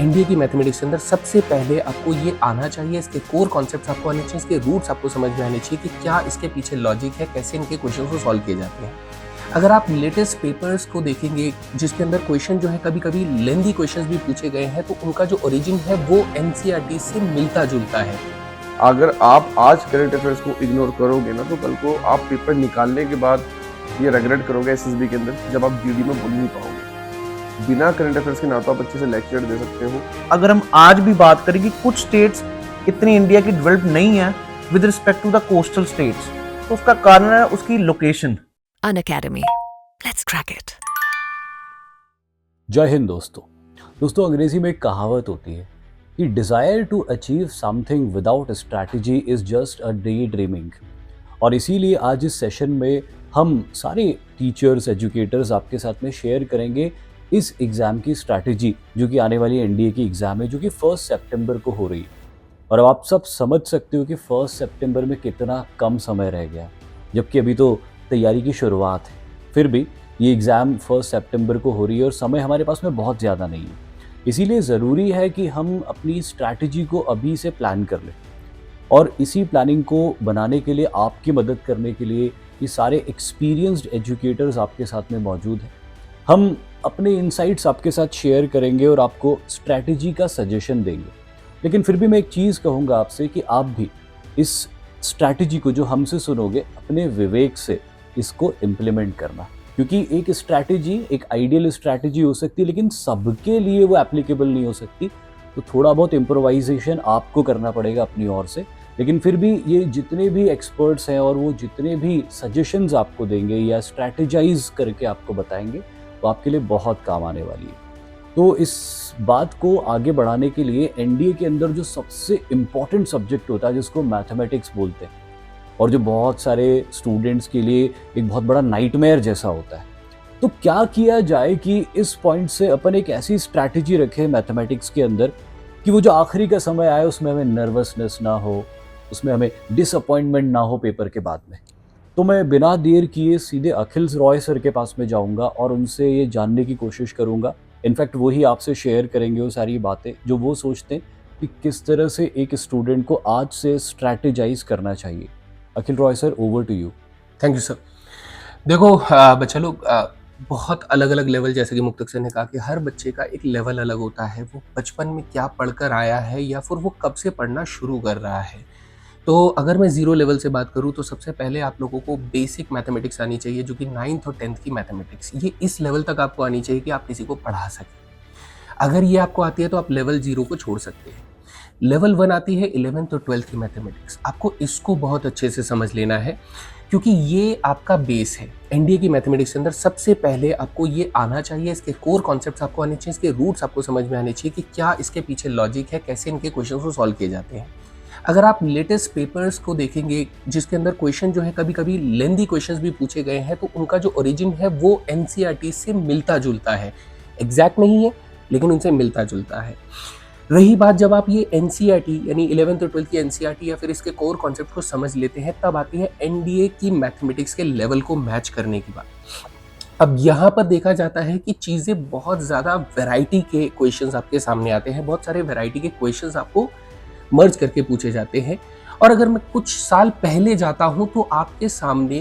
NDA की mathematics के अंदर सबसे पहले आपको ये आना चाहिए, इसके कोर कॉन्सेप्ट्स आपको आने चाहिए, इसके रूट्स आपको समझ में आने चाहिए कि क्या इसके पीछे लॉजिक है, कैसे इनके क्वेश्चन को सॉल्व किए जाते हैं। अगर आप लेटेस्ट पेपर्स को देखेंगे जिसके अंदर क्वेश्चन जो है कभी-कभी लेंथी क्वेश्चंस भी पूछे गए हैं, तो उनका जो ओरिजिन है वो एनसीईआरटी से मिलता-जुलता है। अगर आप आज करंट अफेयर्स को इग्नोर करोगे ना, तो कल को आप पेपर निकालने के बाद ये रिग्रेट करोगे एसएसबी के अंदर, जब आप जीडी में बोल नहीं पाओगे। बिना करंट अफेयर्स के ना तो आप अच्छे से लेक्चर दे सकते हो। अगर हम आज भी बात करें कि कुछ स्टेट्स इतनी इंडिया की डेवलप्ड नहीं है with respect to the coastal states, तो उसका कारण है उसकी location. Unacademy. Let's crack it. जय हिंद दोस्तों अंग्रेजी में एक कहावत होती है कि desire to achieve something without strategy is just a day dreaming. और इसीलिए आज इस सेशन में हम सारे टीचर्स एजुकेटर्स आपके साथ में शेयर करेंगे इस एग्ज़ाम की स्ट्रैटेजी, जो कि आने वाली एनडीए की एग्ज़ाम है, जो कि 1 सितंबर को हो रही है। और अब आप सब समझ सकते हो कि 1 सितंबर में कितना कम समय रह गया, जबकि अभी तो तैयारी की शुरुआत है। फिर भी ये एग्ज़ाम 1 सितंबर को हो रही है और समय हमारे पास में बहुत ज़्यादा नहीं है। इसीलिए ज़रूरी है कि हम अपनी स्ट्रैटेजी को अभी से प्लान कर लें। और इसी प्लानिंग को बनाने के लिए आपकी मदद करने के लिए ये सारे एक्सपीरियंस्ड एजुकेटर्स आपके साथ में मौजूद हैं। हम अपने इनसाइट्स आपके साथ शेयर करेंगे और आपको स्ट्रैटेजी का सजेशन देंगे। लेकिन फिर भी मैं एक चीज़ कहूँगा आपसे कि आप भी इस स्ट्रैटेजी को जो हमसे सुनोगे, अपने विवेक से इसको इम्प्लीमेंट करना, क्योंकि एक स्ट्रैटेजी एक आइडियल स्ट्रैटेजी हो सकती है, लेकिन सबके लिए वो एप्लीकेबल नहीं हो सकती। तो थोड़ा बहुत इम्प्रोवाइजेशन आपको करना पड़ेगा अपनी ओर से। लेकिन फिर भी ये जितने भी एक्सपर्ट्स हैं और वो जितने भी सजेशंस आपको देंगे या स्ट्रैटेजाइज करके आपको बताएंगे, तो आपके लिए बहुत काम आने वाली है। तो इस बात को आगे बढ़ाने के लिए एनडीए के अंदर जो सबसे इम्पॉर्टेंट सब्जेक्ट होता है, जिसको मैथमेटिक्स बोलते हैं, और जो बहुत सारे स्टूडेंट्स के लिए एक बहुत बड़ा नाइटमेयर जैसा होता है, तो क्या किया जाए कि इस पॉइंट से अपन एक ऐसी स्ट्रैटेजी रखें मैथमेटिक्स के अंदर कि वो जो आखिरी का समय आए उसमें हमें नर्वसनेस ना हो, उसमें हमें डिसअपॉइंटमेंट ना हो पेपर के बाद में। तो मैं बिना देर किए सीधे अखिल रॉय सर के पास में जाऊंगा और उनसे ये जानने की कोशिश करूंगा। इनफैक्ट वही आपसे शेयर करेंगे वो सारी बातें जो वो सोचते हैं कि किस तरह से एक स्टूडेंट को आज से स्ट्रैटेजाइज करना चाहिए। Akhil Roy sir, over to you. Thank you sir. देखो बच्चा लोग, बहुत अलग अलग लेवल, जैसे कि मुक्तक सर ने कहा कि हर बच्चे का एक लेवल अलग होता है। वो बचपन में क्या पढ़कर आया है या फिर वो कब से पढ़ना शुरू कर रहा है। तो अगर मैं ज़ीरो लेवल से बात करूँ तो सबसे पहले आप लोगों को बेसिक मैथमेटिक्स आनी चाहिए, जो कि 9th और 10th की मैथमेटिक्स, ये इस लेवल तक आपको आनी चाहिए कि आप किसी को पढ़ा सकें। अगर ये आपको आती है तो आप लेवल 0 को छोड़ सकते हैं। लेवल 1 आती है 11th और 12th की मैथमेटिक्स। आपको इसको बहुत अच्छे से समझ लेना है, क्योंकि ये आपका बेस है। एनडीए की मैथमेटिक्स के अंदर सबसे पहले आपको ये आना चाहिए, इसके कोर कॉन्सेप्ट्स आपको आने चाहिए, इसके रूट्स आपको समझ में आने चाहिए कि क्या इसके पीछे लॉजिक है, कैसे इनके क्वेश्चन को सॉल्व किए जाते हैं। अगर आप लेटेस्ट पेपर्स को देखेंगे जिसके अंदर क्वेश्चन जो है कभी-कभी लेंथी क्वेश्चंस भी पूछे गए हैं, तो उनका जो ओरिजिन है वो एनसीईआरटी से मिलता-जुलता है। एग्जैक्ट नहीं है, लेकिन उनसे मिलता-जुलता है। रही बात, जब आप ये एनसीईआरटी यानी 11th और 12th की एनसीईआरटी या फिर इसके कोर कॉन्सेप्ट को समझ लेते हैं, तब आती है एनडीए की मैथमेटिक्स के लेवल को मैच करने की बात। अब यहाँ पर देखा जाता है कि चीज़ें बहुत ज़्यादा वैरायटी के क्वेश्चंस आपके सामने आते हैं, बहुत सारे वैरायटी के क्वेश्चंस आपको मर्ज करके पूछे जाते हैं। और अगर मैं कुछ साल पहले जाता हूं तो आपके सामने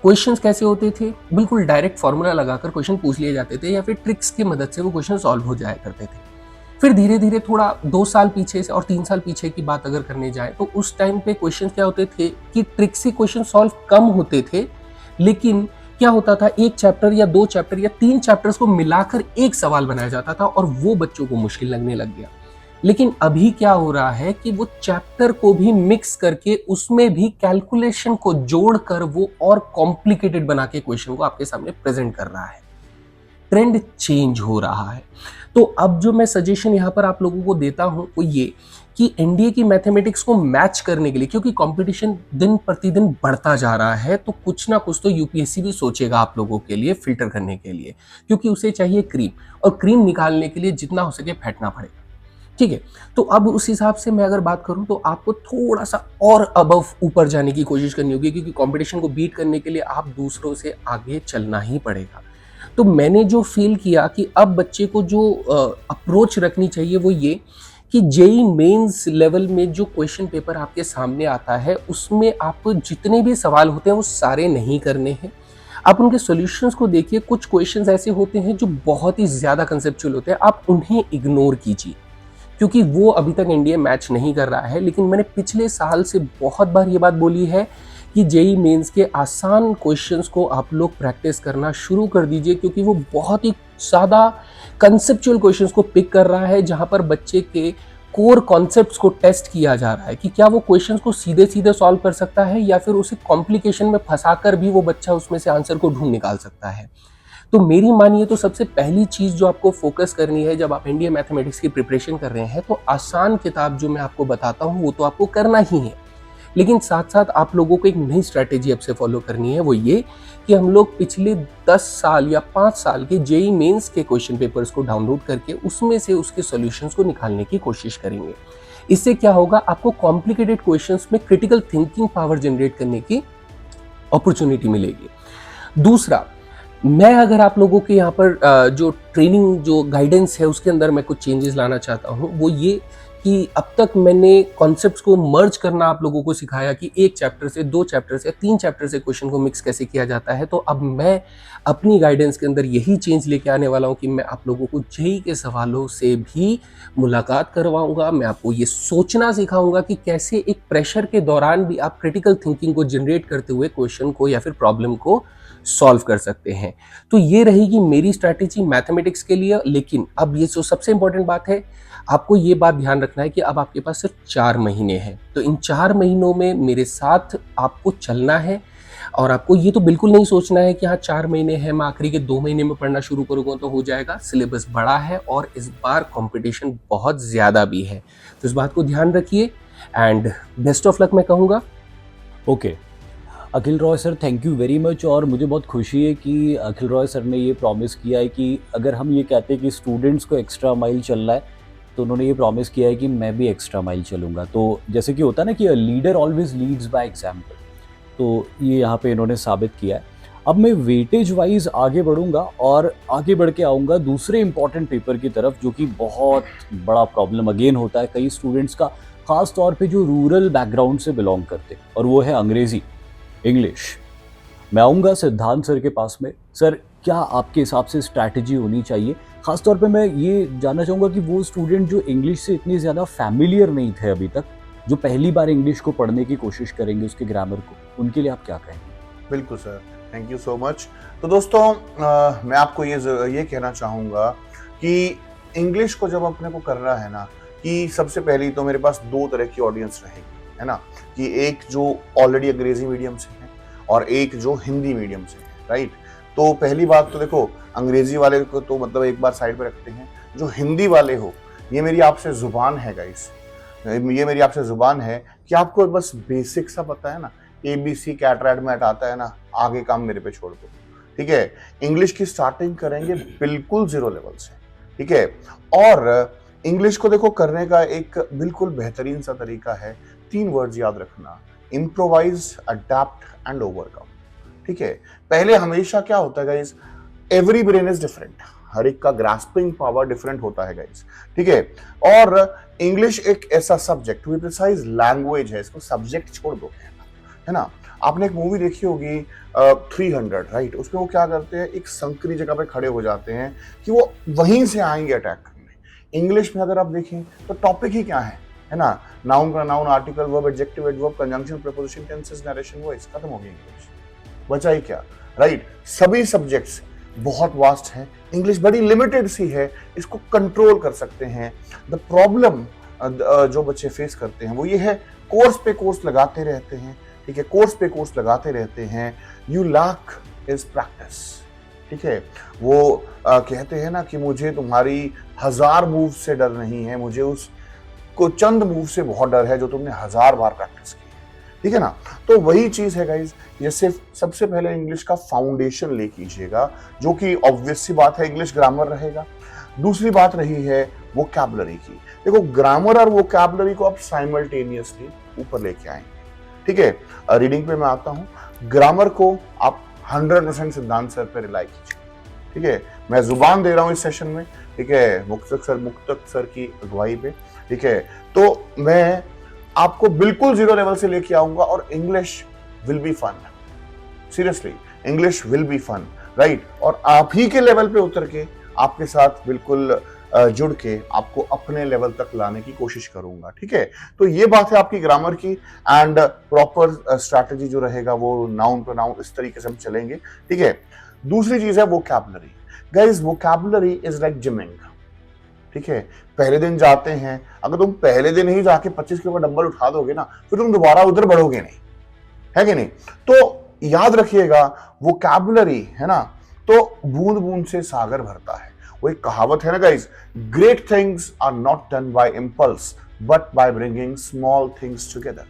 क्वेश्चंस कैसे होते थे, बिल्कुल डायरेक्ट फार्मूला लगाकर क्वेश्चन पूछ लिए जाते थे या फिर ट्रिक्स की मदद से वो क्वेश्चन सॉल्व हो जाया करते थे। फिर धीरे धीरे थोड़ा 2 साल पीछे से और 3 साल पीछे की बात अगर करने जाए, तो उस टाइम पे क्वेश्चन क्या होते थे कि ट्रिक से क्वेश्चन सॉल्व कम होते थे, लेकिन क्या होता था, एक चैप्टर या 2 चैप्टर या 3 चैप्टर्स को मिलाकर एक सवाल बनाया जाता था और वो बच्चों को मुश्किल लगने लग गया। लेकिन अभी क्या हो रहा है कि वो चैप्टर को भी मिक्स करके उसमें भी कैलकुलेशन को जोड़कर वो और कॉम्प्लिकेटेड बना के क्वेश्चन को आपके सामने प्रेजेंट कर रहा है। ट्रेंड चेंज हो रहा है। तो अब जो मैं सजेशन यहाँ पर आप लोगों को देता हूं वो ये कि एनडीए की मैथमेटिक्स को मैच करने के लिए, क्योंकि कंपटीशन दिन प्रतिदिन बढ़ता जा रहा है, तो कुछ ना कुछ तो यूपीएससी भी सोचेगा आप लोगों के लिए फिल्टर करने के लिए, क्योंकि उसे चाहिए क्रीम, और क्रीम निकालने के लिए जितना हो सके फेंटना पड़ेगा। ठीक है, तो अब उस हिसाब से मैं अगर बात करूं तो आपको थोड़ा सा और अबव ऊपर जाने की कोशिश करनी होगी, क्योंकि कंपटीशन को बीट करने के लिए आप दूसरों से आगे चलना ही पड़ेगा। तो मैंने जो फ़ील किया कि अब बच्चे को जो अप्रोच रखनी चाहिए वो ये कि जेईई मेंस लेवल में जो क्वेश्चन पेपर आपके सामने आता है, उसमें आपको जितने भी सवाल होते हैं वो सारे नहीं करने हैं। आप उनके सॉल्यूशंस को देखिए, कुछ क्वेश्चंस ऐसे होते हैं जो बहुत ही ज़्यादा कंसेप्चुअल होते हैं, आप उन्हें इग्नोर कीजिए क्योंकि वो अभी तक एनडीए मैच नहीं कर रहा है। लेकिन मैंने पिछले साल से बहुत बार ये बात बोली है कि जेईई मेंस के आसान क्वेश्चंस को आप लोग प्रैक्टिस करना शुरू कर दीजिए क्योंकि वो बहुत ही ज़्यादा कंसेप्चुअल क्वेश्चंस को पिक कर रहा है, जहाँ पर बच्चे के कोर कॉन्सेप्ट्स को टेस्ट किया जा रहा है कि क्या वो क्वेश्चंस को सीधे सीधे सॉल्व कर सकता है या फिर उसे कॉम्प्लिकेशन में फंसाकर भी वो बच्चा उसमें से आंसर को ढूंढ निकाल सकता है। तो मेरी मानिए तो सबसे पहली चीज़ जो आपको फोकस करनी है जब आप इंडियन मैथमेटिक्स की प्रिपरेशन कर रहे हैं, तो आसान किताब जो मैं आपको बताता हूँ वो तो आपको करना ही है, लेकिन साथ साथ आप लोगों को एक नई स्ट्रैटेजी अब से फॉलो करनी है। वो ये कि हम लोग पिछले 10 साल या 5 साल के जेईई मेंस के क्वेश्चन पेपर्स को डाउनलोड करके उसमें से उसके सॉल्यूशंस को निकालने की कोशिश करेंगे। इससे क्या होगा, आपको कॉम्प्लिकेटेड क्वेश्चंस में क्रिटिकल थिंकिंग पावर जनरेट करने की अपॉर्चुनिटी मिलेगी। दूसरा, मैं अगर आप लोगों के यहाँ पर जो ट्रेनिंग जो गाइडेंस है उसके अंदर मैं कुछ चेंजेस लाना चाहता हूँ, वो ये कि अब तक मैंने कॉन्सेप्ट्स को मर्ज करना आप लोगों को सिखाया कि एक चैप्टर से 2 चैप्टर से 3 चैप्टर से क्वेश्चन को मिक्स कैसे किया जाता है। तो अब मैं अपनी गाइडेंस के अंदर यही चेंज लेके आने वाला हूँ कि मैं आप लोगों को जेईई के सवालों से भी मुलाकात करवाऊंगा। मैं आपको ये सोचना सिखाऊंगा कि कैसे एक प्रेशर के दौरान भी आप क्रिटिकल थिंकिंग को जनरेट करते हुए क्वेश्चन को या फिर प्रॉब्लम को सॉल्व कर सकते हैं। तो ये रहेगी मेरी स्ट्रैटेजी मैथमेटिक्स के लिए। लेकिन अब ये जो सबसे इंपॉर्टेंट बात है, आपको ये बात ध्यान रखना है कि अब आपके पास सिर्फ 4 महीने हैं। तो इन 4 महीनों में मेरे साथ आपको चलना है और आपको ये तो बिल्कुल नहीं सोचना है कि हाँ 4 महीने हैं, मैं आखिरी के 2 महीने में पढ़ना शुरू करूँगा तो हो जाएगा। सिलेबस बड़ा है और इस बार कंपटीशन बहुत ज़्यादा भी है, तो इस बात को ध्यान रखिए एंड बेस्ट ऑफ लक मैं कहूँगा। Okay Akhil Roy sir, thank you very much. और मुझे बहुत खुशी है कि अखिल रॉय सर ने ये प्रॉमिस किया है कि अगर हम ये कहते हैं कि स्टूडेंट्स को एक्स्ट्रा माइल चलना है, तो उन्होंने ये प्रॉमिस किया है कि मैं भी एक्स्ट्रा माइल चलूँगा। तो जैसे कि होता है ना कि a leader always leads by example, तो ये यहाँ पे इन्होंने साबित किया है। अब मैं वेटेज वाइज आगे बढ़ूँगा और आगे बढ़ के आऊँगा दूसरे इंपॉर्टेंट पेपर की तरफ, जो कि बहुत बड़ा प्रॉब्लम अगेन होता है कई स्टूडेंट्स का, ख़ास तौर पे जो रूरल बैकग्राउंड से बिलोंग करते, और वो है अंग्रेज़ी, इंग्लिश। मैं आऊँगा सिद्धांत सर के पास में। सर, क्या आपके हिसाब से स्ट्रैटेजी होनी चाहिए? ख़ास तौर पे मैं ये जानना चाहूँगा कि वो स्टूडेंट जो इंग्लिश से इतनी ज़्यादा फैमिलियर नहीं थे अभी तक, जो पहली बार इंग्लिश को पढ़ने की कोशिश करेंगे उसके ग्रामर को, उनके लिए आप क्या कहेंगे? बिल्कुल sir, thank you so much. तो दोस्तों मैं आपको ये कहना चाहूँगा कि इंग्लिश को जब अपने को करना है ना, कि सबसे पहले तो मेरे पास 2 तरह की ऑडियंस रहेगी, है ना, कि एक जो ऑलरेडी अंग्रेजी मीडियम से है और एक जो हिंदी मीडियम से है, राइट। तो पहली बात तो देखो, अंग्रेजी वाले को तो मतलब एक बार साइड पे रखते हैं। जो हिंदी वाले हो, ये मेरी आपसे जुबान है गाइस, ये मेरी आपसे जुबान है कि आपको बस बेसिक सा पता है ना, ABC कैटरेट मैट आता है ना, आगे काम मेरे पे छोड़ दो, ठीक है। इंग्लिश की स्टार्टिंग करेंगे बिल्कुल 0 लेवल से, ठीक है। और इंग्लिश को देखो करने का एक बिल्कुल बेहतरीन सा तरीका है, 3 वर्ड्स याद रखना, इम्प्रोवाइज, अडैप्ट एंड ओवरकम, ठीक है। पहले हमेशा क्या होता है guys, every brain is different, हर एक का ग्रास्पिंग पावर डिफरेंट होता है गाइस, ठीक है। और इंग्लिश एक ऐसा subject, to be precise language है, इसको सब्जेक्ट छोड़ दो, है ना। आपने एक मूवी देखी होगी 300, राइट, उसमें वो क्या करते हैं, एक संकरी जगह पे खड़े हो जाते हैं कि वो वहीं से आएंगे अटैक करने। इंग्लिश में अगर आप देखें तो टॉपिक ही क्या है ना, noun, pronoun, article, verb, adjective, adverb, conjunction, preposition, tenses, narration, voice, खत्म हो गई इंग्लिश, बचा ही क्या, राइट। सभी सब्जेक्ट्स बहुत वास्ट हैं, इंग्लिश बड़ी लिमिटेड सी है, इसको कंट्रोल कर सकते हैं। द प्रॉब्लम जो बच्चे फेस करते हैं वो ये है, कोर्स पे कोर्स लगाते रहते हैं, ठीक है, कोर्स पे कोर्स लगाते रहते हैं, यू लैक इज प्रैक्टिस, ठीक है। वो कहते हैं ना कि मुझे तुम्हारी 1000 मूव से डर नहीं है, मुझे उस को चंद मूव से बहुत डर है जो तुमने 1000 बार प्रैक्टिस की है, ठीक है ना। तो वही चीज है गाइज, ये सिर्फ सबसे पहले इंग्लिश का फाउंडेशन ले कीजिएगा, जो कि ऑब्वियस सी बात है, इंग्लिश ग्रामर रहेगा। दूसरी बात रही है वोकैबुलरी की। देखो, ग्रामर और वोकैबुलरी को आप साइमल्टेनियसली ऊपर लेके आएंगे, ठीक है। रीडिंग पे मैं आता हूं, ग्रामर को आप 100% सिद्धांत सर पे रिलाई कीजिए, ठीक है। मैं जुबान दे रहा हूँ इस सेशन में, ठीक है, मुक्तक सर की अगुवाई पे, ठीक है। तो मैं आपको बिल्कुल जीरो लेवल से लेके आऊंगा और English will be fun, seriously English will be fun, right. और आप ही के लेवल पे उतर के आपके साथ बिल्कुल जुड़ के आपको अपने लेवल तक लाने की कोशिश करूंगा, ठीक है। तो ये बात है आपकी ग्रामर की, एंड प्रॉपर स्ट्रैटेजी जो रहेगा वो नाउन प्रोनाउन इस तरीके से हम चलेंगे, ठीक है। दूसरी चीज है vocabulary. Guys vocabulary is like gymming, ठीक है। पहले दिन जाते हैं, अगर तुम पहले दिन ही जाके 25 किलो का डंबल उठा दोगे ना, फिर तुम दोबारा उधर बढ़ोगे नहीं, है कि नहीं। तो याद रखिएगा वोकैबुलरी है ना, तो बूंद बूंद से सागर भरता है। वो एक कहावत है ना guys, great things are not done by impulse but by bringing small things together,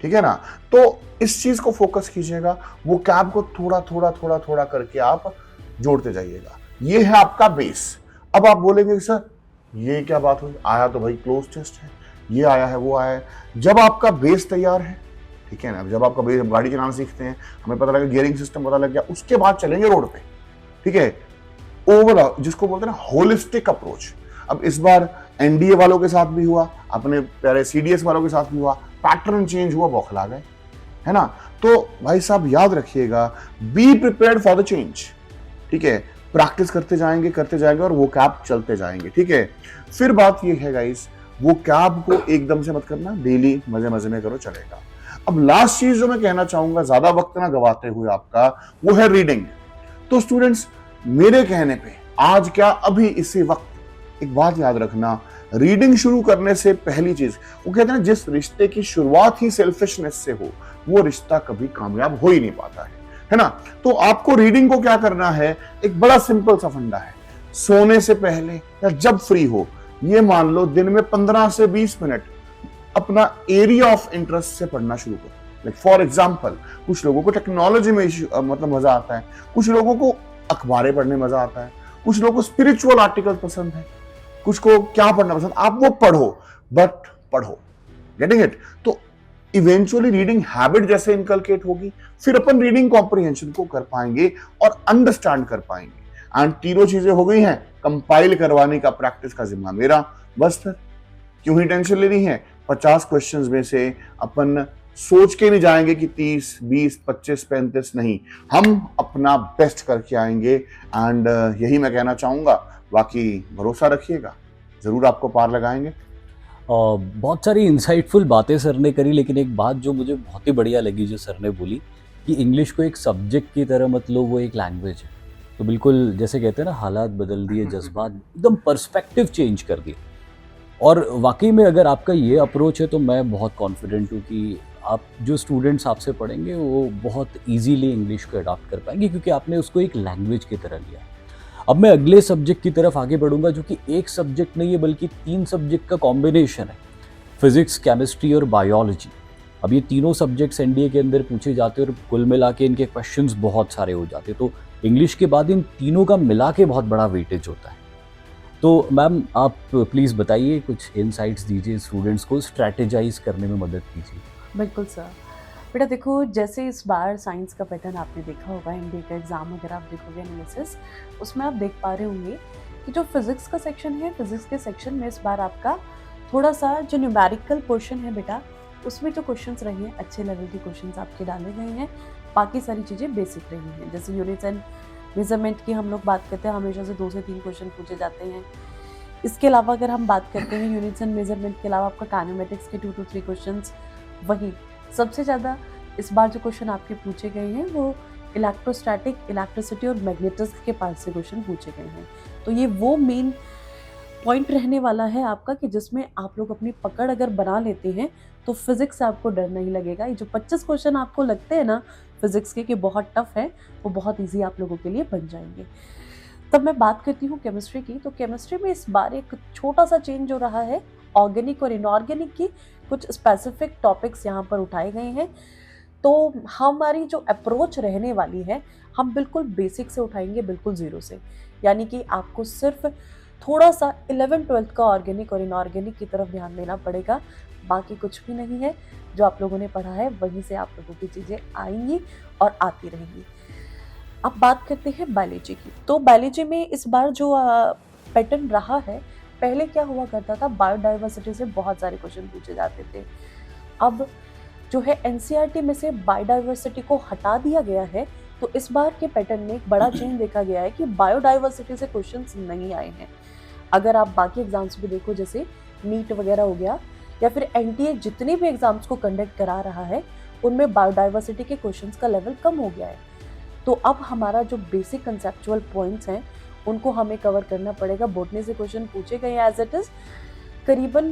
ठीक है ना। तो इस चीज को फोकस कीजिएगा, वो कैब को थोड़ा थोड़ा थोड़ा थोड़ा करके आप जोड़ते जाइएगा। ये है आपका बेस। अब आप बोलेंगे सर ये क्या बात हुई, आया तो भाई क्लोज टेस्ट है, ये आया है वो आया है। जब आपका बेस तैयार है, ठीक है ना, जब आपका बेस, गाड़ी चलाना सीखते हैं, हमें पता लगा गियरिंग सिस्टम पता लग गया, उसके बाद चलेंगे रोड पे, ठीक है। ओवरऑल जिसको बोलते हैं ना होलिस्टिक अप्रोच। अब इस बार एनडीए वालों के साथ भी हुआ, अपने प्यारे सीडीएस वालों के साथ भी हुआ, पैटर्न चेंज हुआ, बौखला गए, है ना। तो भाई साहब याद रखिएगा, be prepared for the change, ठीक है। प्रैक्टिस करते जाएंगे और वो कैब चलते जाएंगे, ठीक है। फिर बात ये है गाइस, वो कैब को एकदम से मत करना, डेली मजे मजे में करो, चलेगा। अब लास्ट चीज जो मैं कहना चाहूंगा, ज्यादा वक्त ना गवाते हुए आपका, वो है रीडिंग। तो स्टूडेंट्स मेरे कहने पे आज क्या अभी इसी वक्त एक बात याद रखना, रीडिंग शुरू करने से पहली चीज, वो कहते हैं जिस रिश्ते की शुरुआत ही सेल्फिशनेस से हो, वो रिश्ता कभी कामयाब हो ही नहीं पाता है ना। तो आपको रीडिंग को क्या करना है, एक बड़ा सिंपल सा फंडा है, सोने से पहले या जब फ्री हो, ये मान लो दिन में 15 से 20 मिनट अपना एरिया ऑफ इंटरेस्ट से पढ़ना शुरू करो। लाइक फॉर एग्जाम्पल, कुछ लोगों को टेक्नोलॉजी में मतलब मजा आता है, कुछ लोगों को अखबारें पढ़ने मजा आता है, कुछ लोगों को स्पिरिचुअल आर्टिकल पसंद है, कुछ को क्या पढ़ना पसंद, आप वो पढ़ो, बट पढ़ो, गेटिंग इट। तो इवेंचुअली रीडिंग हैबिट जैसे इनकलकेट होगी, फिर अपन रीडिंग कॉम्प्रिहेंशन को कर पाएंगे और अंडरस्टैंड कर पाएंगे। एंड तीनों चीजें हो गई हैं, कंपाइल करवाने का प्रैक्टिस का जिम्मा मेरा, बस फिर क्यों ही टेंशन लेनी है। 50 क्वेश्चंस में से अपन सोच के नहीं जाएंगे कि 30, 20, 25, 35 नहीं, हम अपना बेस्ट करके आएंगे। एंड यही मैं कहना चाहूंगा, बाकी भरोसा रखिएगा, जरूर आपको पार लगाएंगे। बहुत सारी इंसाइटफुल बातें सर ने करी, लेकिन एक बात जो मुझे बहुत ही बढ़िया लगी जो सर ने बोली कि इंग्लिश को एक सब्जेक्ट की तरह मत लो, वो एक लैंग्वेज है। तो बिल्कुल जैसे कहते हैं ना, हालात बदल दिए, जज्बात एकदम पर्सपेक्टिव चेंज कर दिए। और वाकई में अगर आपका ये अप्रोच है तो मैं बहुत कॉन्फिडेंट हूँ कि आप जो स्टूडेंट्स आपसे पढ़ेंगे वो बहुत इजीली इंग्लिश को अडॉप्ट कर पाएंगे, क्योंकि आपने उसको एक लैंग्वेज की तरह लिया। अब मैं अगले सब्जेक्ट की तरफ आगे बढ़ूंगा, जो कि एक सब्जेक्ट नहीं है बल्कि 3 सब्जेक्ट का कॉम्बिनेशन है, फिजिक्स, केमिस्ट्री और बायोलॉजी। अब ये तीनों सब्जेक्ट्स एनडीए के अंदर पूछे जाते हैं और कुल मिला के इनके क्वेश्चंस बहुत सारे हो जाते हैं। तो इंग्लिश के बाद इन तीनों का मिला के बहुत बड़ा वेटेज होता है। तो मैम आप प्लीज़ बताइए, कुछ इनसाइट्स दीजिए, स्टूडेंट्स को स्ट्रैटेजाइज करने में मदद कीजिए। बिल्कुल सर। बेटा देखो, जैसे इस बार साइंस का पैटर्न आपने देखा होगा, एनडीए का एग्ज़ाम अगर आप देखोगे एनालिसिस, उसमें आप देख पा रहे होंगे कि जो फिज़िक्स का सेक्शन है, फिज़िक्स के सेक्शन में इस बार आपका थोड़ा सा जो न्यूमेरिकल पोर्शन है बेटा, उसमें जो क्वेश्चंस रहे हैं, अच्छे लेवल के क्वेश्चंस आपके डाले गए हैं। बाकी सारी चीज़ें बेसिक रही हैं, जैसे यूनिट्स एंड मेजरमेंट की हम लोग बात करते हैं, हमेशा से 2 से 3 क्वेश्चन पूछे जाते हैं। इसके अलावा अगर हम बात करते हैं यूनिट्स एंड मेजरमेंट के अलावा आपका काइनेमेटिक्स के 2 to 3 क्वेश्चंस, वही सबसे ज़्यादा इस बार जो क्वेश्चन आपके पूछे गए हैं वो इलेक्ट्रोस्टैटिक, इलेक्ट्रिसिटी और मैग्नेटिज्म के पार्ट से क्वेश्चन पूछे गए हैं। तो ये वो मेन पॉइंट रहने वाला है आपका कि जिसमें आप लोग अपनी पकड़ अगर बना लेते हैं तो फिजिक्स से आपको डर नहीं लगेगा। ये जो 25 क्वेश्चन आपको लगते हैं ना फिजिक्स के कि बहुत टफ है, वो बहुत ईजी आप लोगों के लिए बन जाएंगे। तब मैं बात करती हूँ केमिस्ट्री की। तो केमिस्ट्री में इस बार एक छोटा सा चेंज हो रहा है, ऑर्गेनिक और इनऑर्गेनिक की कुछ स्पेसिफिक टॉपिक्स यहाँ पर उठाए गए हैं। तो हमारी जो अप्रोच रहने वाली है, हम बिल्कुल बेसिक से उठाएंगे, बिल्कुल ज़ीरो से। यानी कि आपको सिर्फ थोड़ा सा 11th-12th का ऑर्गेनिक और इनऑर्गेनिक की तरफ ध्यान देना पड़ेगा, बाकी कुछ भी नहीं है। जो आप लोगों ने पढ़ा है वहीं से आप लोगों की चीज़ें आएंगी और आती रहेंगी। अब बात करते हैं बायोलॉजी की। तो बायोलॉजी में इस बार जो पैटर्न रहा है, पहले क्या हुआ करता था, बायोडाइवर्सिटी से बहुत सारे क्वेश्चन पूछे जाते थे। अब जो है एनसीईआरटी में से बायोडाइवर्सिटी को हटा दिया गया है, तो इस बार के पैटर्न में एक बड़ा चेंज देखा गया है कि बायोडाइवर्सिटी से क्वेश्चंस नहीं आए हैं। अगर आप बाकी एग्जाम्स भी देखो, जैसे नीट वगैरह हो गया या फिर एनटीए जितने भी एग्जाम्स को कंडक्ट करा रहा है, उनमें बायोडाइवर्सिटी के क्वेश्चंस का लेवल कम हो गया है। तो अब हमारा जो बेसिक कंसेप्चुअल पॉइंट्स हैं, उनको हमें कवर करना पड़ेगा। बोटनी से क्वेश्चन पूछे गए एज इट इज, करीबन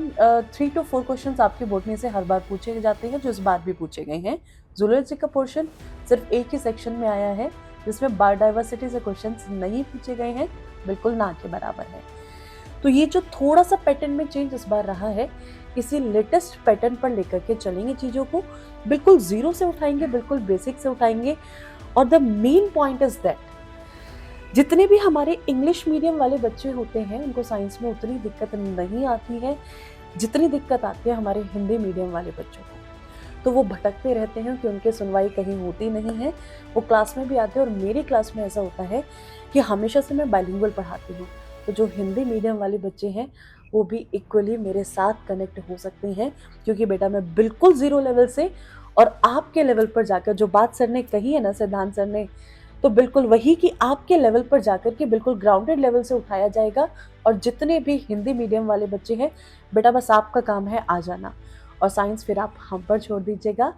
3 to 4 क्वेश्चंस आपके बोटनी से हर बार पूछे जाते हैं, जो इस बार भी पूछे गए हैं। जूलॉजी का पोर्शन सिर्फ एक ही सेक्शन में आया है, जिसमें बायोडाइवर्सिटी से क्वेश्चंस नहीं पूछे गए हैं, बिल्कुल ना के बराबर है। तो ये जो थोड़ा सा पैटर्न में चेंज इस बार रहा है, इसी लेटेस्ट पैटर्न पर लेकर के चलेंगे चीज़ों को, बिल्कुल जीरो से उठाएंगे, बिल्कुल बेसिक से उठाएंगे। और the main point is that जितने भी हमारे इंग्लिश मीडियम वाले बच्चे होते हैं, उनको साइंस में उतनी दिक्कत नहीं आती है जितनी दिक्कत आती है हमारे हिंदी मीडियम वाले बच्चों को। तो वो भटकते रहते हैं कि उनकी सुनवाई कहीं होती नहीं है। वो क्लास में भी आते हैं, और मेरी क्लास में ऐसा होता है कि हमेशा से मैं बाइलिंगुअल पढ़ाती हूँ, तो जो हिंदी मीडियम वाले बच्चे हैं वो भी इक्वली मेरे साथ कनेक्ट हो सकते हैं, क्योंकि बेटा मैं बिल्कुल ज़ीरो लेवल से और आपके लेवल पर जाकर, जो बात सर ने कही है ना, सिद्धांत सर ने, तो बिल्कुल वही कि आपके लेवल पर जाकर के बिल्कुल ग्राउंडेड लेवल से उठाया जाएगा। और जितने भी हिंदी मीडियम वाले बच्चे हैं, बेटा बस आपका काम है आ जाना, और साइंस फिर आप हम पर छोड़ दीजिएगा।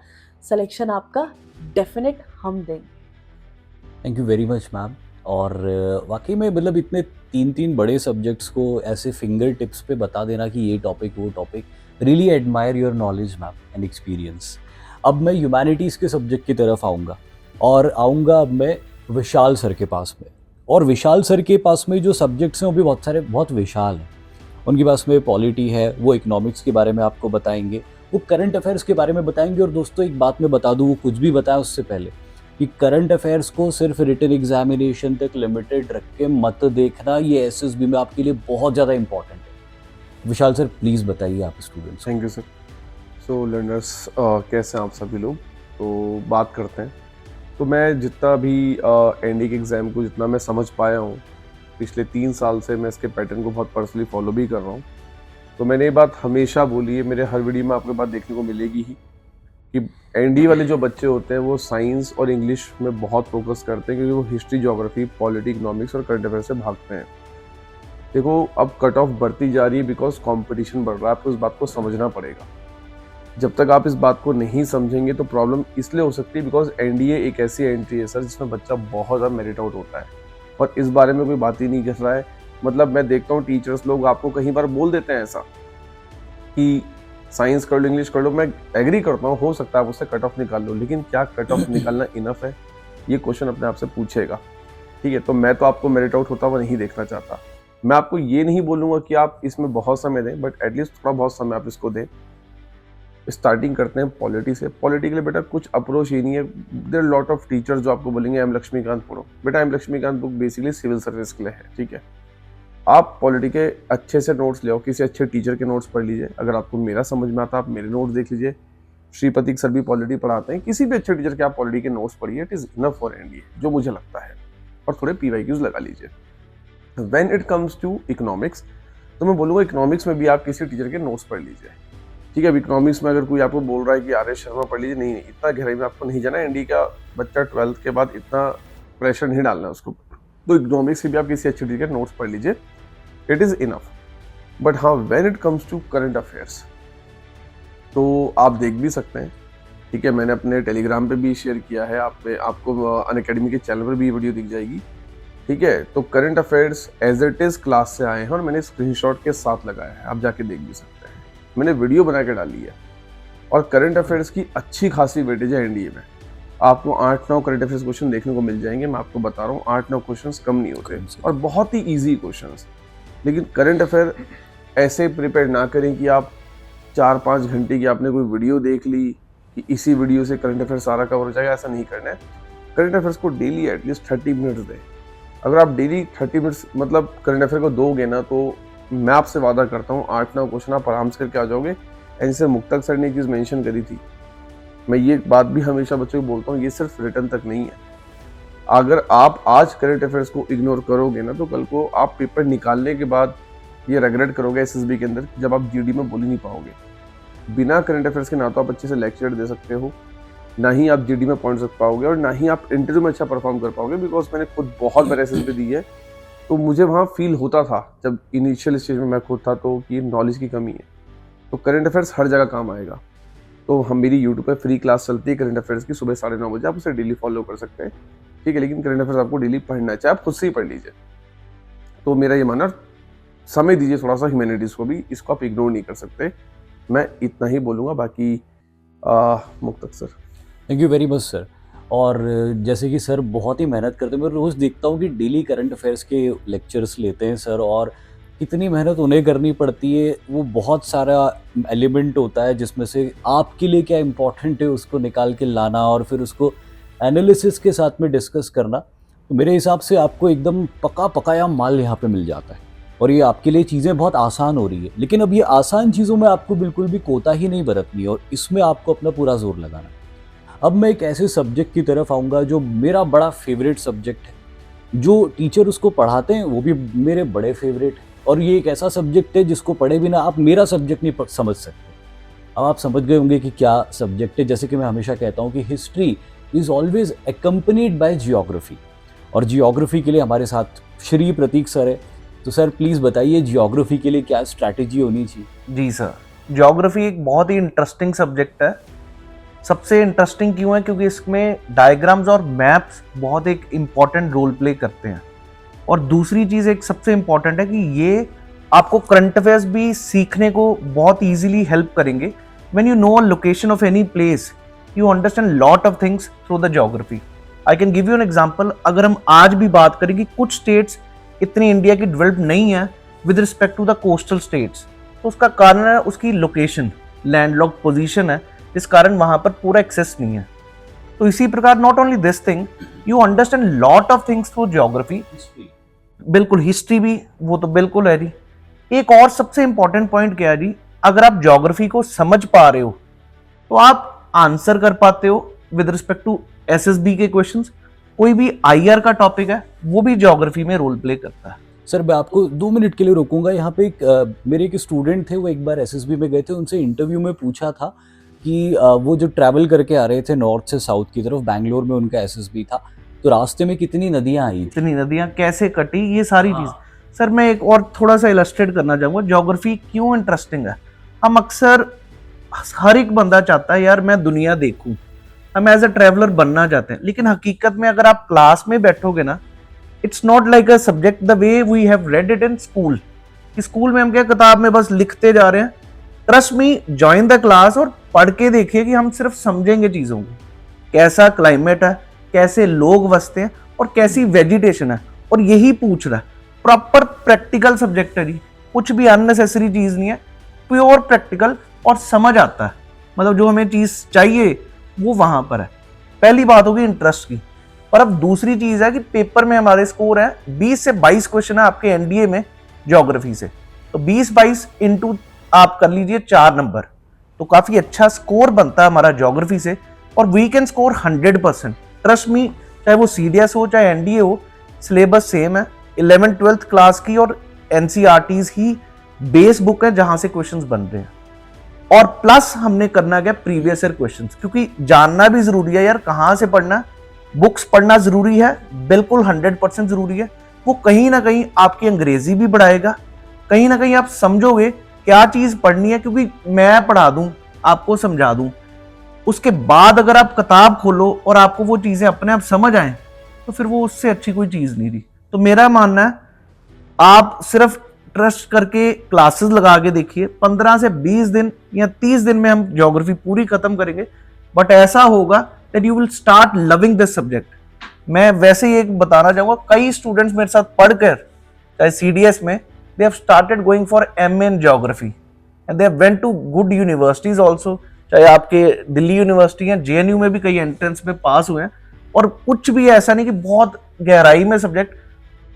सिलेक्शन आपका डेफिनेट हम देंगे। Thank you very much ma'am. और वाकई में मतलब इतने 3 बड़े सब्जेक्ट्स को ऐसे फिंगर टिप्स पे बता देना कि ये टॉपिक वो topic, really admire your knowledge ma'am and experience. अब मैं ह्यूमैनिटीज़ के सब्जेक्ट की तरफ आऊँगा, और आऊँगा अब मैं विशाल सर के पास में। और विशाल सर के पास में जो सब्जेक्ट्स हैं वो भी बहुत सारे, बहुत विशाल हैं। उनके पास में पॉलिटी है, वो इकोनॉमिक्स के बारे में आपको बताएंगे, वो करंट अफेयर्स के बारे में बताएंगे। और दोस्तों एक बात मैं बता दूँ, वो कुछ भी बताएं उससे पहले, कि करंट अफेयर्स को सिर्फ रिटन एग्जामिनेशन तक लिमिटेड रख के मत देखना, ये एसएसबी में आपके लिए बहुत ज़्यादा इंपॉर्टेंट है। विशाल सर प्लीज़ बताइए आप students. Thank you sir. So learners, कैसे हैं आप सभी लोग? तो बात करते हैं। तो मैं जितना भी एनडी के एग्ज़ाम को जितना मैं समझ पाया हूँ, पिछले 3 साल से मैं इसके पैटर्न को बहुत पर्सनली फॉलो भी कर रहा हूँ। तो मैंने ये बात हमेशा बोली है, मेरे हर वीडियो में आपको बात देखने को मिलेगी ही, कि एनडी वाले जो बच्चे होते हैं वो साइंस और इंग्लिश में बहुत फोकस करते हैं, क्योंकि वो हिस्ट्री, ज्योग्राफी, पॉलिटी, इकोनॉमिक्स और करंट अफेयर से भागते हैं। देखो अब कट ऑफ बढ़ती जा रही है, बिकॉज कंपटीशन बढ़ रहा है, आपको इस बात को समझना पड़ेगा। जब तक आप इस बात को नहीं समझेंगे तो प्रॉब्लम इसलिए हो सकती है, बिकॉज एनडीए एक ऐसी एंट्री है सर जिसमें बच्चा बहुत ज़्यादा मेरिट आउट होता है, और इस बारे में कोई बात ही नहीं कर रहा है। मतलब मैं देखता हूँ टीचर्स लोग आपको कहीं बार बोल देते हैं ऐसा कि साइंस कर लो, इंग्लिश कर लो। मैं एग्री करता हूँ, हो सकता है आप उससे कट ऑफ निकाल लो, लेकिन क्या कट ऑफ निकालना इनफ है? ये क्वेश्चन अपने आप से पूछेगा, ठीक है? तो मैं तो आपको मेरिट आउट होता हुआ नहीं देखना चाहता। मैं आपको ये नहीं बोलूँगा कि आप इसमें बहुत समय दें, बट एटलीस्ट थोड़ा बहुत समय आप इसको दें। स्टार्टिंग करते हैं पॉलिटी से। पॉलिटी के लिए बेटा कुछ अप्रोच ही नहीं है। देयर लॉट ऑफ टीचर्स जो आपको बोलेंगे एम लक्ष्मीकांत पढ़ो। बेटा M Laxmikanth book basically civil service के लिए है, ठीक है? आप पॉलिटी के अच्छे से नोट्स ले आओ, किसी अच्छे टीचर के नोट्स पढ़ लीजिए। अगर आपको मेरा समझ में आता है आप मेरे नोट्स देख लीजिए। श्रीपति सर भी पॉलिटी पढ़ाते हैं, किसी भी अच्छे टीचर के आप पॉलिटी के नोट्स पढ़िए। It is enough for NDA, जो मुझे लगता है। और थोड़े पीवाईक्यूज लगा लीजिए। When it comes to economics, तो मैं बोलूँगा इकोनॉमिक्स में भी आप किसी टीचर के नोट्स पढ़ लीजिए, ठीक है? अब इकोनॉमिक्स में अगर कोई आपको बोल रहा है कि आर एस शर्मा पढ़ लीजिए, नहीं, इतना गहराई में आपको नहीं जाना। एनडी का बच्चा 12th के बाद इतना प्रेशर नहीं डालना है उसको। तो इकोनॉमिक्स से भी आप किसी अच्छे टीचर के नोट्स पढ़ लीजिए, इट इज़ इनफ। बट हाँ, when it comes to current affairs, तो आप देख भी सकते हैं, ठीक है? मैंने अपने टेलीग्राम पे भी शेयर किया है, आपको अनअकैडमी के चैनल पर भी वीडियो दिख जाएगी, ठीक है? तो current affairs as it is class से आए हैं, और मैंने स्क्रीनशॉट के साथ लगाया है, आप जाके देख भी सकते हैं। मैंने वीडियो बना के डाली है, और करंट अफेयर्स की अच्छी खासी वेटेज है एनडीए में। आपको 8-9 करंट अफेयर्स क्वेश्चन देखने को मिल जाएंगे। मैं आपको बता रहा हूँ 8-9 क्वेश्चन कम नहीं होते, और बहुत ही ईजी क्वेश्चन। लेकिन करंट अफेयर ऐसे प्रिपेयर ना करें कि आप 4-5 घंटे की आपने कोई वीडियो देख ली कि इसी वीडियो से करंट अफेयर सारा कवर हो जाएगा, ऐसा नहीं करना है। करंट अफेयर्स को डेली एटलीस्ट 30 मिनट्स दें। अगर आप डेली 30 मिनट्स मतलब करंट अफेयर को दोगे ना, तो मैं आपसे वादा करता हूँ 8-9 क्वेश्चन आप आराम से करके आ जाओगे। एंड जैसे मुक्तक सर ने एक चीज़ मेंशन करी थी, मैं ये बात भी हमेशा बच्चों को बोलता हूँ, ये सिर्फ रिटर्न तक नहीं है। अगर आप आज करंट अफेयर्स को इग्नोर करोगे ना तो कल को आप पेपर निकालने के बाद ये रेगरेट करोगे एसएसबी के अंदर, जब आप जीडी में बोल ही नहीं पाओगे। बिना करंट अफेयर्स के ना तो आप अच्छे से लेक्चर दे सकते हो, ना ही आप जीडी में पहुंच सक पाओगे, और ना ही आप इंटरव्यू में अच्छा परफॉर्म कर पाओगे। बिकॉज मैंने खुद बहुत बार एसएसबी दी है, तो मुझे वहाँ फील होता था जब इनिशियल स्टेज में मैं खुद था तो कि नॉलेज की कमी है। तो करंट अफेयर्स हर जगह काम आएगा। तो हम मेरी यूट्यूब पे फ्री क्लास चलती है करंट अफेयर्स की, सुबह 9:30 बजे, आप उसे डेली फॉलो कर सकते हैं, ठीक है। लेकिन करंट अफेयर्स आपको डेली पढ़ना है, चाहे आप खुद से ही पढ़ लीजिए। तो मेरा ये मानना, समय दीजिए थोड़ा सा ह्यूमैनिटीज़ को भी, इसको आप इग्नोर नहीं कर सकते। मैं इतना ही बोलूँगा, बाकी मुक्तक sir. Thank you very much sir. और जैसे कि सर बहुत ही मेहनत करते हैं, मैं रोज़ देखता हूँ कि डेली करंट अफेयर्स के लेक्चर्स लेते हैं सर, और कितनी मेहनत उन्हें करनी पड़ती है। वो बहुत सारा एलिमेंट होता है जिसमें से आपके लिए क्या इम्पोर्टेंट है उसको निकाल के लाना और फिर उसको एनालिसिस के साथ में डिस्कस करना। तो मेरे हिसाब से आपको एकदम पका पकाया माल यहाँ पे मिल जाता है, और ये आपके लिए चीज़ें बहुत आसान हो रही है। लेकिन अब ये आसान चीज़ों में आपको बिल्कुल भी कोताही नहीं बरतनी और इसमें आपको अपना पूरा जोर लगाना है। अब मैं एक ऐसे सब्जेक्ट की तरफ आऊँगा जो मेरा बड़ा फेवरेट सब्जेक्ट है, जो टीचर उसको पढ़ाते हैं वो भी मेरे बड़े फेवरेट है, और ये एक ऐसा सब्जेक्ट है जिसको पढ़े बिना आप मेरा सब्जेक्ट नहीं समझ सकते। अब आप समझ गए होंगे कि क्या सब्जेक्ट है। जैसे कि मैं हमेशा कहता हूँ कि history is always accompanied by geography, और जियोग्राफी के लिए हमारे साथ श्री प्रतीक सर है। तो सर प्लीज़ बताइए जियोग्राफी के लिए क्या स्ट्रैटेजी होनी चाहिए। जी सर, ज्योग्राफी एक बहुत ही इंटरेस्टिंग सब्जेक्ट है। सबसे इंटरेस्टिंग क्यों है? क्योंकि इसमें डायग्राम्स और मैप्स बहुत एक इम्पॉर्टेंट रोल प्ले करते हैं। और दूसरी चीज़ एक सबसे इम्पॉर्टेंट है कि ये आपको करंट अफेयर्स भी सीखने को बहुत ईजिली हेल्प करेंगे। When you know location of any place, you understand lot of things through the geography. I can give you an example. अगर हम आज भी बात करें कि कुछ स्टेट्स इतनी इंडिया की डेवलप नहीं है with respect to the coastal states, तो उसका कारण है उसकी लोकेशन, लैंडलॉक्ड पोजीशन है, जिस कारण वहां पर पूरा एक्सेस नहीं है। तो इसी प्रकार not only this thing, you understand lot of things through geography. बिल्कुल, हिस्ट्री भी वो तो बिल्कुल है जी। एक और सबसे इंपॉर्टेंट पॉइंट क्या है जी, अगर आप ज्योग्राफी को समझ पा रहे हो तो आप आंसर कर पाते हो विद रिस्पेक्ट टू एसएसबी के क्वेश्चंस। कोई भी आईआर का टॉपिक है वो भी ज्योग्राफी में रोल प्ले करता है। सर मैं आपको 2 मिनट के लिए रोकूंगा। यहाँ पे मेरे एक स्टूडेंट थे, वो एक बार एसएसबी में गए थे, उनसे इंटरव्यू में पूछा था कि वो जब ट्रैवल करके आ रहे थे नॉर्थ से साउथ की तरफ, बैंगलोर में उनका एसएसबी था, तो रास्ते में कितनी नदियाँ आई थी, इतनी नदियाँ कैसे कटी, ये सारी चीज़। सर मैं एक और थोड़ा सा इलस्ट्रेट करना चाहूँगा ज्योग्राफी क्यों इंटरेस्टिंग है। हम अक्सर, हर एक बंदा चाहता है यार मैं दुनिया देखूं, हम एज अ ट्रैवलर बनना चाहते हैं। लेकिन हकीकत में अगर आप क्लास में बैठोगे ना, it's not like a subject the way we have read it in school. School में हम क्या किताब में बस लिखते जा रहे हैं। Trust me, join the class और पढ़ के देखिए कि हम सिर्फ समझेंगे चीज़ों को, कैसा क्लाइमेट है, कैसे लोग बसते हैं और कैसी वेजिटेशन है, और यही पूछ रहा है। प्रॉपर प्रैक्टिकल सब्जेक्ट है जी, कुछ भी अननेसेसरी चीज़ नहीं है, प्योर प्रैक्टिकल, और समझ आता है। मतलब जो हमें चीज़ चाहिए वो वहाँ पर है। पहली बात होगी इंटरेस्ट की। और अब दूसरी चीज़ है कि पेपर में हमारे स्कोर है 20 से 22 क्वेश्चन है आपके एनडीए में ज्योग्राफी से, तो 20-22 इंटू आप कर लीजिए 4 नंबर, तो काफ़ी अच्छा स्कोर बनता है हमारा ज्योग्राफी से। और we can score 100%। Trust me, चाहे वो सीडीएस हो चाहे एनडीए हो, सिलेबस सेम है। 11th-12th क्लास की और एनसीईआरटीज ही बेस बुक है जहां से क्वेश्चंस बन रहे हैं। और प्लस हमने करना क्या, प्रीवियस ईयर क्वेश्चंस, क्योंकि जानना भी जरूरी है यार कहाँ से पढ़ना। बुक्स पढ़ना जरूरी है, बिल्कुल 100% जरूरी है। वो कहीं ना कहीं आपकी अंग्रेजी भी बढ़ाएगा, कहीं ना कहीं आप समझोगे क्या चीज़ पढ़नी है, क्योंकि मैं पढ़ा दूं, आपको समझा दूं, उसके बाद अगर आप किताब खोलो और आपको वो चीज़ें अपने आप समझ आए, तो फिर वो उससे अच्छी कोई चीज़ नहीं रही। तो मेरा मानना है आप सिर्फ ट्रस्ट करके क्लासेस लगा के देखिए, 15 से 20 दिन या 30 दिन में हम ज्योग्राफी पूरी खत्म करेंगे। बट ऐसा होगा that you will start loving this subject. मैं वैसे ही एक बताना चाहूँगा, कई स्टूडेंट्स मेरे साथ पढ़कर चाहे सीडीएस में, they have started going for MA in geography and they have went to good universities also. चाहे आपके दिल्ली यूनिवर्सिटी है, जेएनयू में भी कई एंट्रेंस में पास हुए हैं। और कुछ भी ऐसा नहीं कि बहुत गहराई में सब्जेक्ट,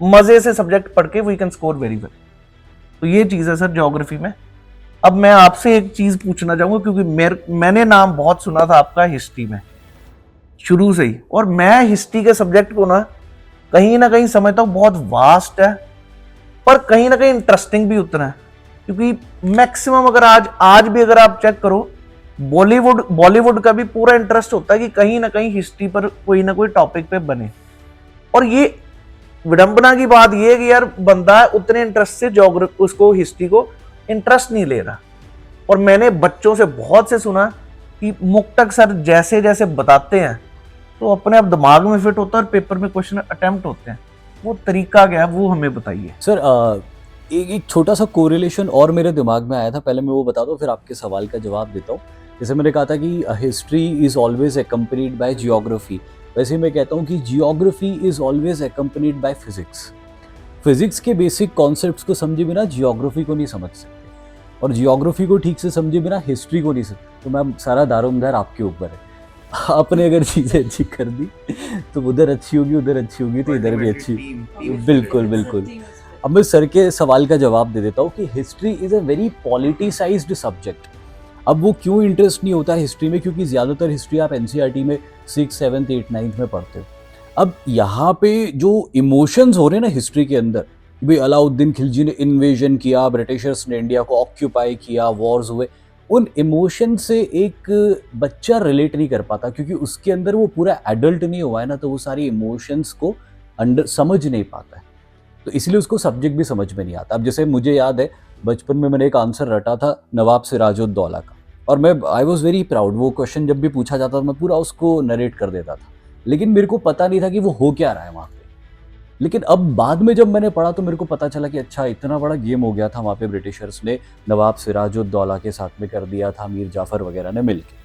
मजे से सब्जेक्ट पढ़ के we can score very well. तो ये चीज़ है सर ज्योग्राफी में। अब मैं आपसे एक चीज़ पूछना चाहूँगा, क्योंकि मैंने नाम बहुत सुना था आपका हिस्ट्री में। शुरू से ही। और मैं हिस्ट्री के सब्जेक्ट को ना कहीं समझता हूँ बहुत वास्ट है, पर कहीं ना कहीं इंटरेस्टिंग भी उतना है, क्योंकि मैक्सिमम अगर आज भी अगर आप चेक करो, बॉलीवुड का भी पूरा इंटरेस्ट होता है कि कहीं ना कहीं हिस्ट्री पर कोई ना कोई टॉपिक पे बने। और ये विडंबना की बात ये है कि यार बंदा उतने इंटरेस्ट से ज्योग्राफी उसको हिस्ट्री को इंटरेस्ट नहीं ले रहा। और मैंने बच्चों से बहुत से सुना कि मुक्तक सर जैसे जैसे बताते हैं तो अपने आप दिमाग में फिट होता है और पेपर में क्वेश्चन अटेम्प्ट होते हैं। वो तरीका क्या है वो हमें बताइए सर। एक छोटा सा कोरिलेशन और मेरे दिमाग में आया था, पहले मैं वो बता दूं फिर आपके सवाल का जवाब देता हूँ। जैसे मैंने कहा था कि history is always accompanied by geography, वैसे मैं कहता हूँ कि geography is always accompanied by physics. Physics के बेसिक कॉन्सेप्ट्स को समझे बिना जियोग्राफी को नहीं समझ सकते, और जियोग्राफी को ठीक से समझे बिना हिस्ट्री को नहीं सकते। तो मैम सारा दारोमदार आपके ऊपर है, आपने अगर चीज़ें अच्छी कर दी तो उधर अच्छी होगी, उधर अच्छी होगी तो इधर भी अच्छी। बिल्कुल बिल्कुल। अब मैं सर के सवाल का जवाब दे देता हूँ कि history is a very politicised subject. अब वो क्यों इंटरेस्ट नहीं होता है हिस्ट्री में, क्योंकि ज़्यादातर हिस्ट्री आप एनसीईआरटी में 6, 7, 8, 9 में पढ़ते हो। अब यहाँ पे जो इमोशंस हो रहे हैं ना हिस्ट्री के अंदर, भाई अलाउद्दीन खिलजी ने इन्वेजन किया, ब्रिटिशर्स ने इंडिया को ऑक्यूपाई किया, वॉर्स हुए, उन इमोशन से एक बच्चा रिलेट नहीं कर पाता, क्योंकि उसके अंदर वो पूरा एडल्ट नहीं हुआ है ना, तो वो सारी इमोशंस को समझ नहीं पाता है। तो इसलिए उसको सब्जेक्ट भी समझ में नहीं आता। अब जैसे मुझे याद है बचपन में मैंने एक आंसर रटा था नवाब सिराजुद्दौला का, और मैं आई वॉज वेरी प्राउड। वो क्वेश्चन जब भी पूछा जाता था मैं पूरा उसको नरेट कर देता था, लेकिन मेरे को पता नहीं था कि वो हो क्या रहा है वहाँ पे। लेकिन अब बाद में जब मैंने पढ़ा तो मेरे को पता चला कि अच्छा इतना बड़ा गेम हो गया था वहाँ पे, ब्रिटिशर्स ने नवाब सिराजुद्दौला के साथ में कर दिया था, मीर जाफ़र वगैरह ने मिलके।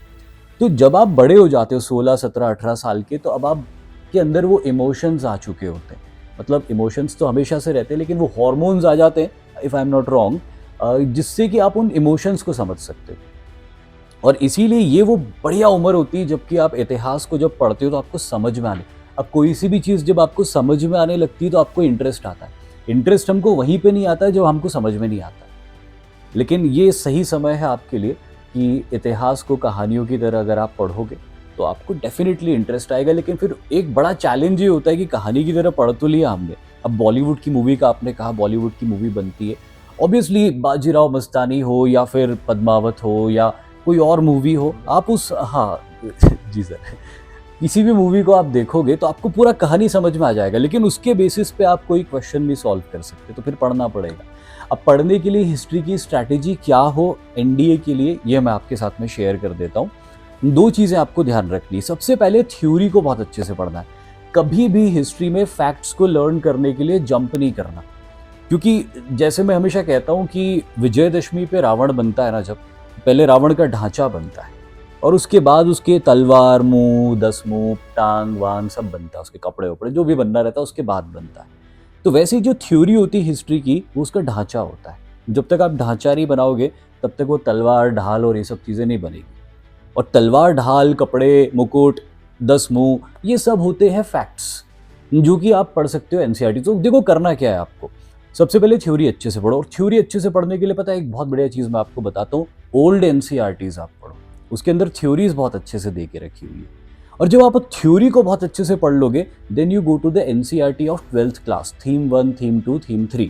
तो जब आप बड़े हो जाते हो 16, 17, 18 साल के, तो अब आपके अंदर वो इमोशंस आ चुके होते हैं। मतलब इमोशंस तो हमेशा से रहते हैं, लेकिन वो हार्मोन्स आ जाते हैं, if I am not wrong, जिससे कि आप उन इमोशंस को समझ सकते हो। और इसीलिए ये वो बढ़िया उम्र होती है जबकि आप इतिहास को जब पढ़ते हो तो आपको समझ में आने। अब कोई सी भी चीज़ जब आपको समझ में आने लगती है तो आपको इंटरेस्ट आता है। इंटरेस्ट हमको वहीं पे नहीं आता है जब हमको समझ में नहीं आता। लेकिन ये सही समय है आपके लिए कि इतिहास को कहानियों की तरह अगर आप पढ़ोगे तो आपको डेफिनेटली इंटरेस्ट आएगा। लेकिन फिर एक बड़ा चैलेंज ये होता है कि कहानी की तरह पढ़ तो लिया हमने, अब बॉलीवुड की मूवी का आपने कहा, बॉलीवुड की मूवी बनती है, ऑब्वियसली बाजीराव मस्तानी हो या फिर पद्मावत हो या कोई और मूवी हो, आप उस जी सर, किसी भी मूवी को आप देखोगे तो आपको पूरा कहानी समझ में आ जाएगा, लेकिन उसके बेसिस पे आप कोई क्वेश्चन नहीं सॉल्व कर सकते, तो फिर पढ़ना पड़ेगा। अब पढ़ने के लिए हिस्ट्री की स्ट्रैटेजी क्या हो एनडीए के लिए, ये मैं आपके साथ में शेयर कर देता हूँ। 2 चीज़ें आपको ध्यान रखनी। सबसे पहले थ्योरी को बहुत अच्छे से पढ़ना है। कभी भी हिस्ट्री में फैक्ट्स को लर्न करने के लिए जंप नहीं करना, क्योंकि जैसे मैं हमेशा कहता हूँ कि विजयदशमी पे रावण बनता है ना, जब पहले रावण का ढांचा बनता है और उसके बाद उसके तलवार, मुंह, 10 मुंह, टांग वांग सब बनता है, उसके कपड़े वपड़े जो भी बनना रहता है उसके बाद बनता है। तो वैसे जो थ्योरी होती है हिस्ट्री की, वो उसका ढांचा होता है। जब तक आप ढांचा नहीं बनाओगे तब तक वो तलवार, ढाल और ये सब चीज़ें नहीं बनेगी। और तलवार, ढाल, कपड़े, मुकुट, 10 मुंह, ये सब होते हैं फैक्ट्स जो कि आप पढ़ सकते हो एनसीईआरटी। तो देखो करना क्या है आपको, सबसे पहले थ्योरी अच्छे से पढ़ो। और थ्योरी अच्छे से पढ़ने के लिए पता है एक बहुत बढ़िया चीज़ मैं आपको बताता हूँ, ओल्ड एनसीईआरटीज़ आप पढ़ो, उसके अंदर थ्योरीज बहुत अच्छे से दे के रखी हुई है। और जब आप थ्योरी को बहुत अच्छे से पढ़ लोगे, then you go to the NCERT of 12th class, theme 1, theme 2, theme 3।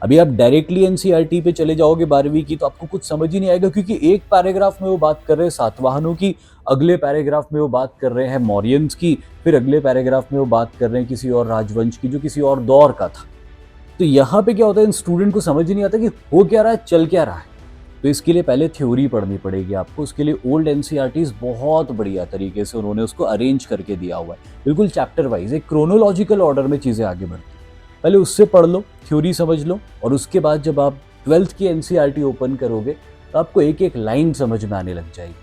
अभी आप डायरेक्टली एनसीईआरटी पे चले जाओगे 12वीं की तो आपको कुछ समझ ही नहीं आएगा, क्योंकि एक पैराग्राफ में वो बात कर रहे हैं सातवाहनों की, अगले पैराग्राफ में वो बात कर रहे हैं मौर्यंस की, फिर अगले पैराग्राफ में वो बात कर रहे हैं किसी और राजवंश की जो किसी और दौर का था। तो यहाँ पे क्या होता है, स्टूडेंट को समझ ही नहीं आता कि हो क्या रहा है, चल क्या रहा है। तो इसके लिए पहले थ्योरी पढ़नी पड़ेगी आपको। उसके लिए ओल्ड एनसीईआरटीज़ बहुत बढ़िया तरीके से उन्होंने उसको अरेंज करके दिया हुआ है, बिल्कुल चैप्टर वाइज, एक क्रोनोलॉजिकल ऑर्डर में चीज़ें आगे बढ़ती हैं। पहले उससे पढ़ लो, थ्योरी समझ लो, और उसके बाद जब आप 12th की एनसीईआरटी ओपन करोगे तो आपको एक एक लाइन समझ में आने लग जाएगी।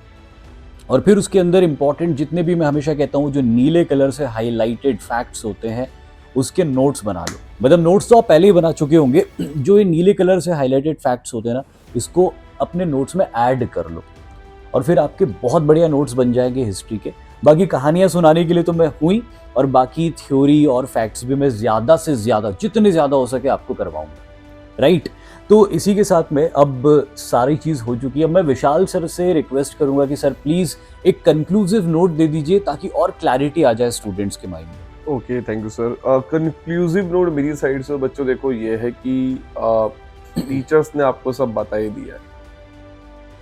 और फिर उसके अंदर इंपॉर्टेंट जितने भी, मैं हमेशा कहता हूँ, जो नीले कलर से हाईलाइटेड फैक्ट्स होते हैं उसके नोट्स बना लो। मतलब नोट्स तो आप पहले ही बना चुके होंगे, जो ये नीले कलर से हाईलाइटेड फैक्ट्स होते हैं ना, इसको अपने नोट्स में ऐड कर लो और फिर आपके बहुत बढ़िया नोट्स बन जाएंगे हिस्ट्री के। बाकी कहानियाँ सुनाने के लिए तो मैं हुई, और बाकी थ्योरी और फैक्ट्स भी मैं ज़्यादा से ज़्यादा, जितने ज़्यादा हो सके आपको करवाऊंगा, राइट। तो इसी के साथ में अब सारी चीज़ हो चुकी है। मैं विशाल सर से रिक्वेस्ट करूंगा कि सर प्लीज़ एक कंक्लूसिव नोट दे दीजिए ताकि और क्लैरिटी आ जाए स्टूडेंट्स के माइंड में। Okay, thank you sir. Conclusive note मेरी साइड से बच्चों देखो ये है कि टीचर्स ने आपको सब बता ही दिया है,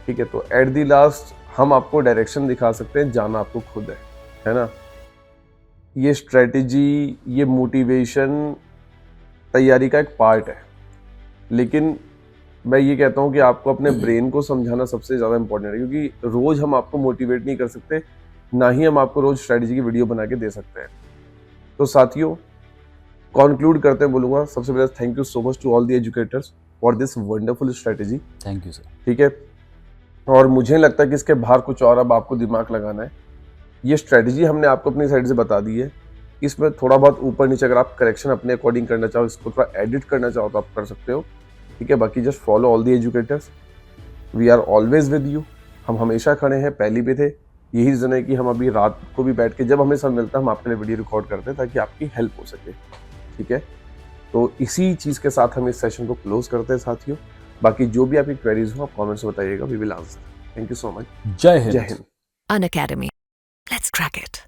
ठीक है। तो एट द लास्ट हम आपको डायरेक्शन दिखा सकते हैं, जाना आपको खुद है ना। ये स्ट्रेटेजी, ये मोटिवेशन तैयारी का एक पार्ट है, लेकिन मैं ये कहता हूँ कि आपको अपने ब्रेन को समझाना सबसे ज़्यादा इंपॉर्टेंट है, क्योंकि रोज़ हम आपको मोटिवेट नहीं कर सकते, ना ही हम आपको रोज़ स्ट्रेटेजी की वीडियो बना के दे सकते हैं। तो साथियों, कॉन्क्लूड करते हैं बोलूँगा सबसे पहले thank you so much to all the educators for this wonderful strategy. Thank you sir. ठीक है, और मुझे लगता है कि इसके बाहर कुछ और अब आपको दिमाग लगाना है। ये स्ट्रेटेजी हमने आपको अपनी साइड से बता दी है, इसमें थोड़ा बहुत ऊपर नीचे अगर आप करेक्शन अपने अकॉर्डिंग करना चाहो, इसको थोड़ा एडिट करना चाहो तो आप कर सकते हो, ठीक है। बाकी just follow all the educators, we are always with you. हम हमेशा खड़े हैं, पहले भी थे। यही रीज़न है कि हम अभी रात को भी बैठ के जब हमें सब मिलता है हम आपके लिए वीडियो रिकॉर्ड करते हैं ताकि आपकी हेल्प हो सके, ठीक है। तो इसी चीज़ के साथ हम इस सेशन को क्लोज करते हैं साथियों। बाकी जो भी आपकी क्वेरीज हो आप कमेंट्स में बताइएगा, we will answer. Thank you so much. जय हिंद। जय Hind. Unacademy. Let's crack it.